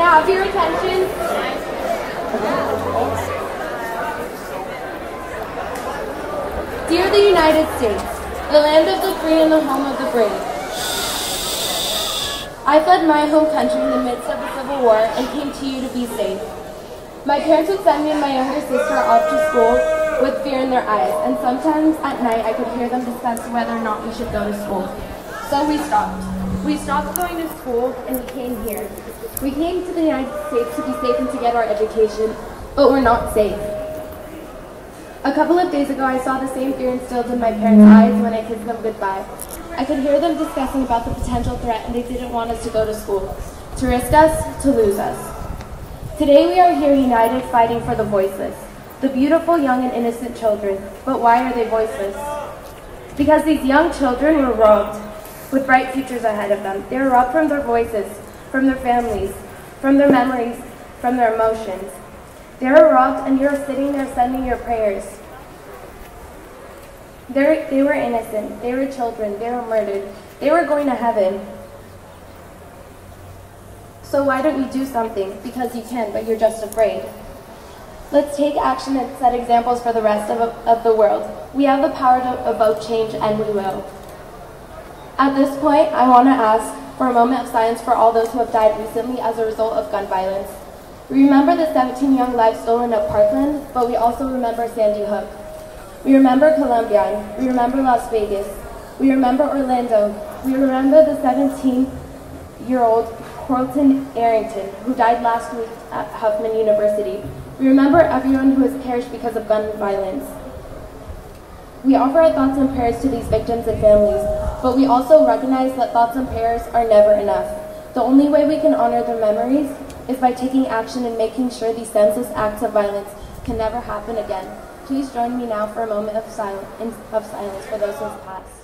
I have your attention? Dear the United States, the land of the free and the home of the brave. I fled my home country in the midst of the Civil War and came to you to be safe. My parents would send me and my younger sister off to school with fear in their eyes, and sometimes at night I could hear them discuss whether or not we should go to school. So we stopped. We stopped going to school and we came here. We came to the United States to be safe and to get our education, but we're not safe. A couple of days ago, I saw the same fear instilled in my parents' eyes when I kissed them goodbye. I could hear them discussing about the potential threat, and they didn't want us to go to school, to risk us, to lose us. Today we are here united, fighting for the voiceless, the beautiful, young, and innocent children. But why are they voiceless? Because these young children were robbed, with bright futures ahead of them. They were robbed from their voices, from their families, from their memories, from their emotions. They were robbed, and you're sitting there sending your prayers. They were innocent. They were children. They were murdered. They were going to heaven. So why don't you do something? Because you can, but you're just afraid. Let's take action and set examples for the rest of the world. We have the power to evoke change, and we will. At this point, I want to ask for a moment of silence for all those who have died recently as a result of gun violence. We remember the 17 young lives stolen at Parkland, but we also remember Sandy Hook. We remember Columbian. We remember Las Vegas. We remember Orlando. We remember the 17-year-old Corlton Arrington, who died last week at Huffman University. We remember everyone who has perished because of gun violence. We offer our thoughts and prayers to these victims and families, but we also recognize that thoughts and prayers are never enough. The only way we can honor their memories is by taking action and making sure these senseless acts of violence can never happen again. Please join me now for a moment of silence for those who have passed.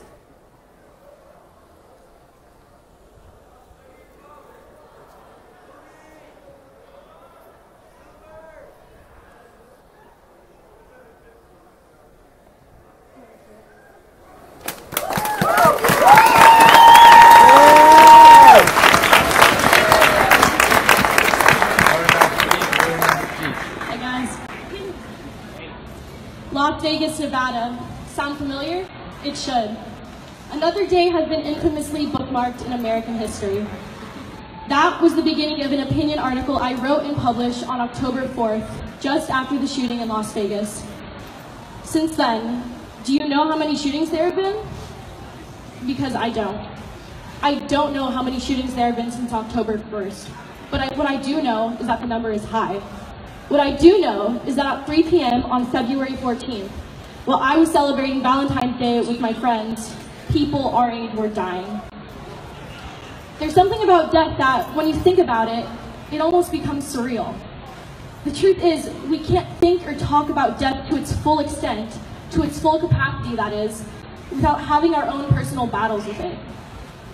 Las Vegas, Nevada. Sound familiar? It should. Another day has been infamously bookmarked in American history. That was the beginning of an opinion article I wrote and published on October 4th, just after the shooting in Las Vegas. Since then, do you know how many shootings there have been? Because I don't. I don't know how many shootings there have been since October 1st, but what I do know is that the number is high. What I do know is that at 3 p.m. on February 14th, while I was celebrating Valentine's Day with my friends, people our age were dying. There's something about death that, when you think about it, it almost becomes surreal. The truth is, we can't think or talk about death to its full extent, to its full capacity, that is, without having our own personal battles with it.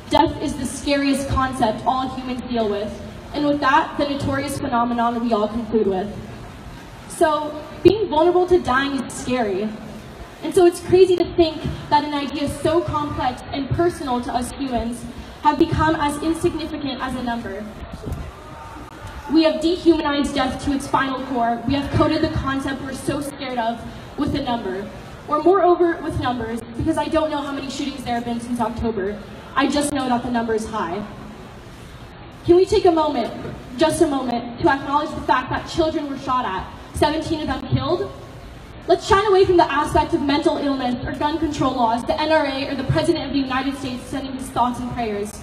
Death is the scariest concept all humans deal with, and with that, the notorious phenomenon we all conclude with. So, being vulnerable to dying is scary. And so it's crazy to think that an idea so complex and personal to us humans have become as insignificant as a number. We have dehumanized death to its final core. We have coded the concept we're so scared of with a number. Or moreover, with numbers, because I don't know how many shootings there have been since October. I just know that the number is high. Can we take a moment, just a moment, to acknowledge the fact that children were shot at, 17 of them killed? Let's shine away from the aspect of mental illness or gun control laws, the NRA, or the President of the United States sending his thoughts and prayers.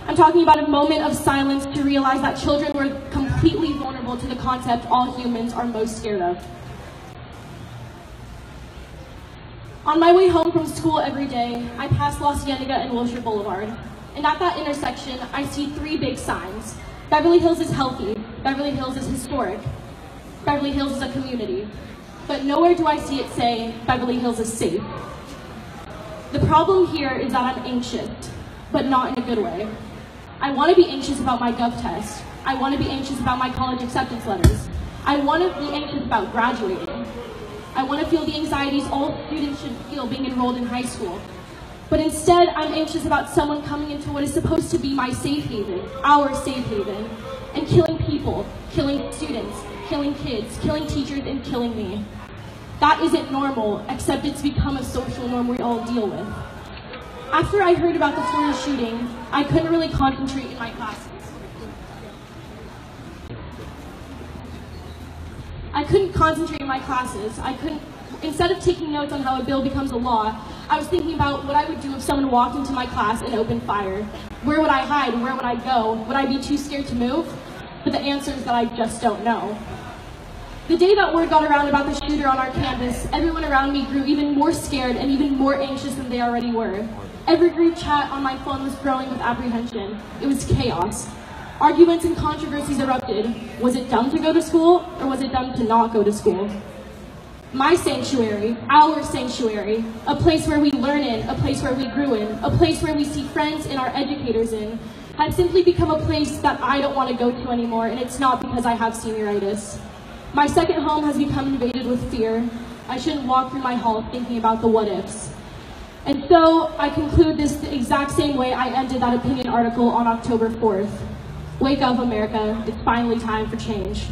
I'm talking about a moment of silence to realize that children were completely vulnerable to the concept all humans are most scared of. On my way home from school every day, I pass La Cienega and Wilshire Boulevard. And at that intersection, I see three big signs. Beverly Hills is healthy. Beverly Hills is historic. Beverly Hills is a community. But nowhere do I see it say, Beverly Hills is safe. The problem here is that I'm anxious, but not in a good way. I want to be anxious about my Gov test. I want to be anxious about my college acceptance letters. I want to be anxious about graduating. I want to feel the anxieties all students should feel being enrolled in high school. But instead, I'm anxious about someone coming into what is supposed to be my safe haven, our safe haven, and killing people people, killing students, killing kids, killing teachers, and killing me. That isn't normal, except it's become a social norm we all deal with. After I heard about the Florida shooting, I couldn't really concentrate in my classes. Instead of taking notes on how a bill becomes a law, I was thinking about what I would do if someone walked into my class and opened fire. Where would I hide? Where would I go? Would I be too scared to move? But the answer is that I just don't know. The day that word got around about the shooter on our campus, everyone around me grew even more scared and even more anxious than they already were. Every group chat on my phone was growing with apprehension. It was chaos. Arguments and controversies erupted. Was it dumb to go to school, or was it dumb to not go to school? My sanctuary, our sanctuary, a place where we learn in, a place where we grew in, a place where we see friends and our educators in, has simply become a place that I don't want to go to anymore, and it's not because I have senioritis. My second home has become invaded with fear. I shouldn't walk through my hall thinking about the what-ifs. And so I conclude this the exact same way I ended that opinion article on October 4th. Wake up, America. It's finally time for change.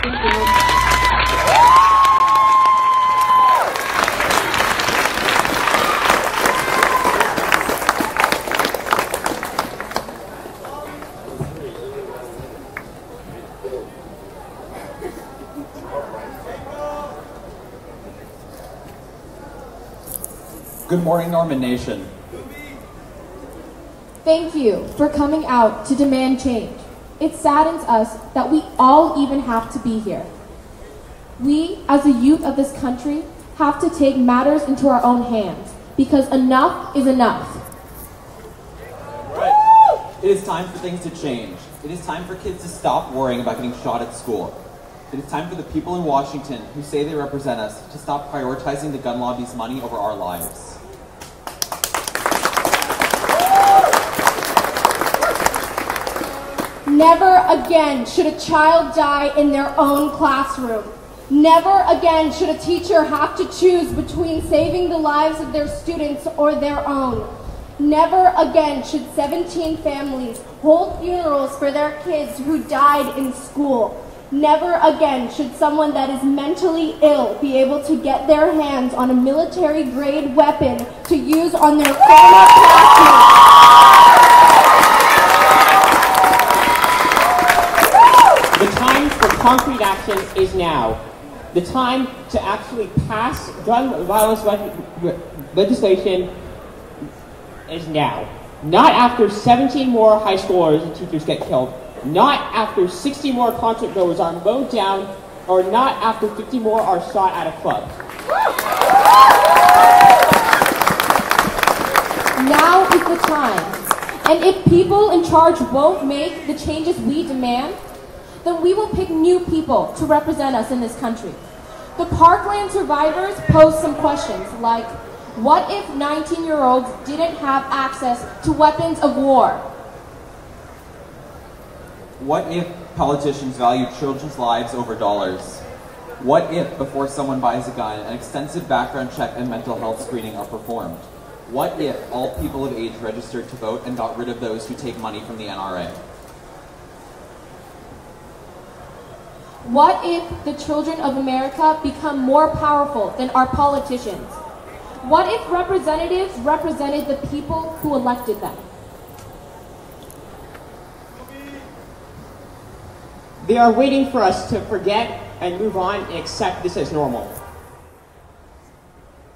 Thank you. Good morning, Norman Nation. Thank you for coming out to demand change. It saddens us that we all even have to be here. We, as the youth of this country, have to take matters into our own hands, because enough is enough. Right. It is time for things to change. It is time for kids to stop worrying about getting shot at school. It is time for the people in Washington who say they represent us to stop prioritizing the gun lobby's money over our lives. Never again should a child die in their own classroom. Never again should a teacher have to choose between saving the lives of their students or their own. Never again should 17 families hold funerals for their kids who died in school. Never again should someone that is mentally ill be able to get their hands on a military-grade weapon to use on their former classmates. The time for concrete action is now. The time to actually pass gun violence legislation is now. Not after 17 more high schoolers and teachers get killed. Not after 60 more concert goers are mowed down, or not after 50 more are shot at a club. Now is the time. And if people in charge won't make the changes we demand, then we will pick new people to represent us in this country. The Parkland survivors posed some questions like, what if 19-year-olds didn't have access to weapons of war? What if politicians value children's lives over dollars? What if, before someone buys a gun, an extensive background check and mental health screening are performed? What if all people of age registered to vote and got rid of those who take money from the NRA? What if the children of America become more powerful than our politicians? What if representatives represented the people who elected them? They are waiting for us to forget and move on and accept this as normal.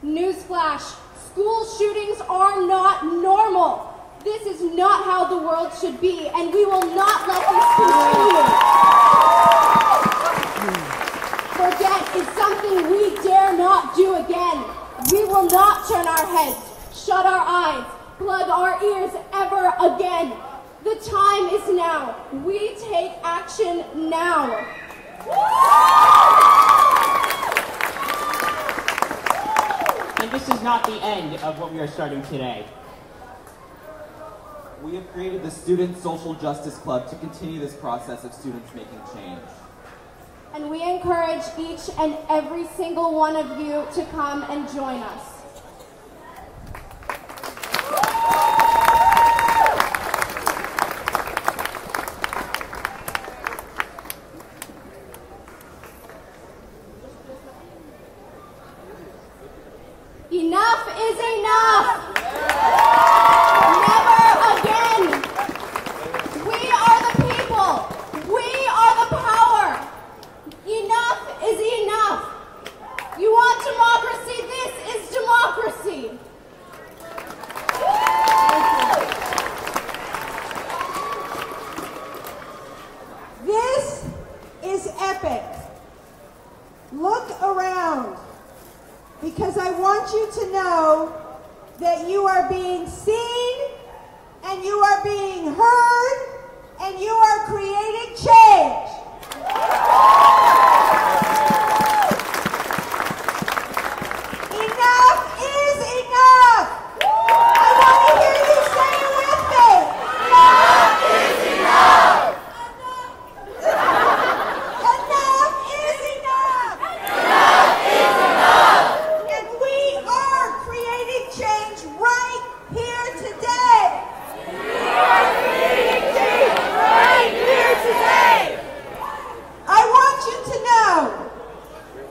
Newsflash, school shootings are not normal. This is not how the world should be, and we will not let this continue. Forget is something we dare not do again. We will not turn our heads, shut our eyes, plug our ears ever again. The time is now. We take action now. And this is not the end of what we are starting today. We have created the Student Social Justice Club to continue this process of students making change. And we encourage each and every single one of you to come and join us. know that you are being seen and you are being heard and you are creating change. Enough is enough. I want to hear you say it with me. Enough is enough. Enough is enough. Enough is enough. And we are creating change right here today. We are creating change right here today. I want you to know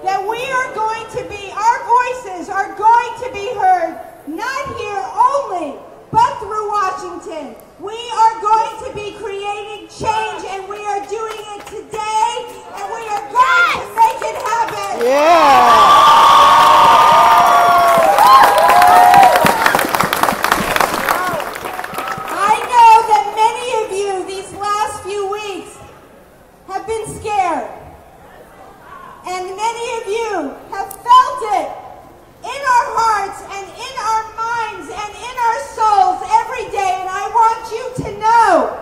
that we are going to be, our voices are going to be heard, not here only, but through Washington. We are going to be creating change, and we are doing it today, and we are going to make it happen. I know that many of you these last few weeks have been scared. And many of you have felt it in our hearts and in our minds and in our souls every day. And I want you to know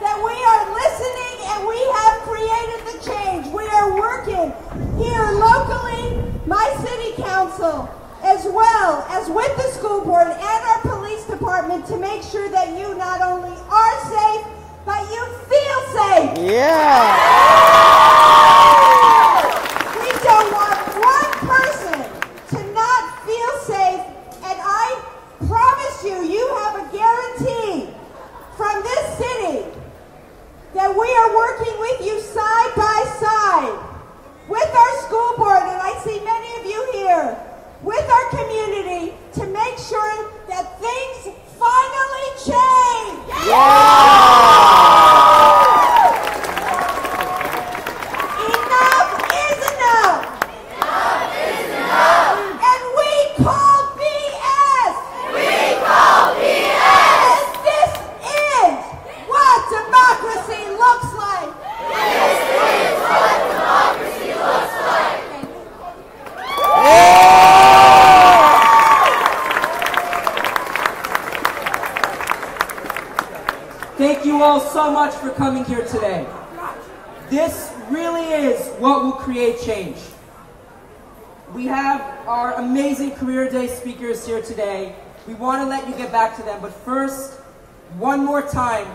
that we are listening and we have created the change. We are working here locally, my city council, as well as with the school board and our police department to make sure that you not only are safe, but you feel safe. We don't want one person to not feel safe, and I promise you, you have a guarantee from this city that we are working with you side by side, with our school board, and I see many of you here, with our community, to make sure that things finally change. Enough is enough. Enough is enough. And we call BS. We call BS. And this is what democracy looks like. This is what democracy looks like. Thank you all so much for coming here today. This really is what will create change. We have our amazing Career Day speakers here today. We want to let you get back to them, but first, one more time,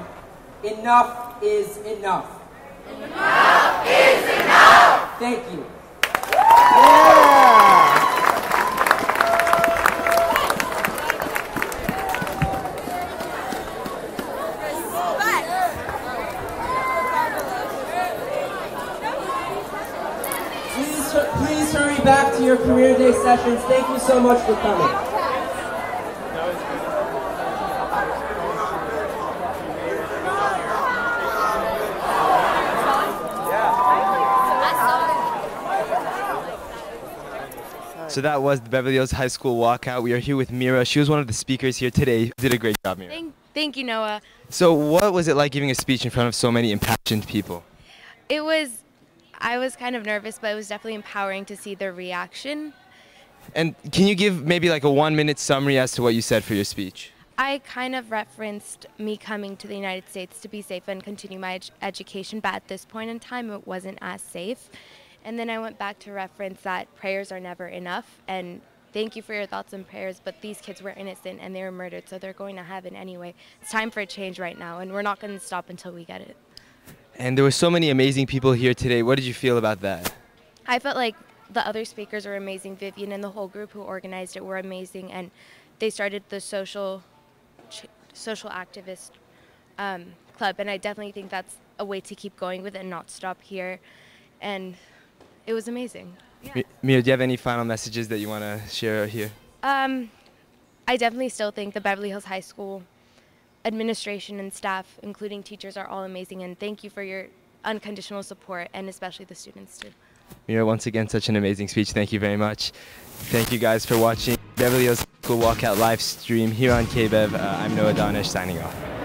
enough is enough. Enough is enough! Thank you. Please hurry back to your Career Day sessions. Thank you so much for coming. So that was the Beverly Hills High School walkout. We are here with Mira. She was one of the speakers here today. You did a great job, Mira. Thank you, Noah. So what was it like giving a speech in front of so many impassioned people? I was kind of nervous, but it was definitely empowering to see their reaction. And can you give maybe like a 1-minute summary as to what you said for your speech? I kind of referenced me coming to the United States to be safe and continue my education, but at this point in time, it wasn't as safe. And then I went back to reference that prayers are never enough, and thank you for your thoughts and prayers, but these kids were innocent and they were murdered, so they're going to heaven anyway. It's time for a change right now, and we're not going to stop until we get it. And there were so many amazing people here today. What did you feel about that? I felt like the other speakers were amazing. Vivian and the whole group who organized it were amazing, and they started the social activist club, and I definitely think that's a way to keep going with it and not stop here. And it was amazing. Yeah. Mira, do you have any final messages that you want to share here? I definitely still think the Beverly Hills High School administration and staff, including teachers, are all amazing, and thank you for your unconditional support, and especially the students too. Mira, once again, such an amazing speech. Thank you very much. Thank you guys for watching Beverly Hills School Walkout live stream here on KBEV. I'm Noah Danesh signing off.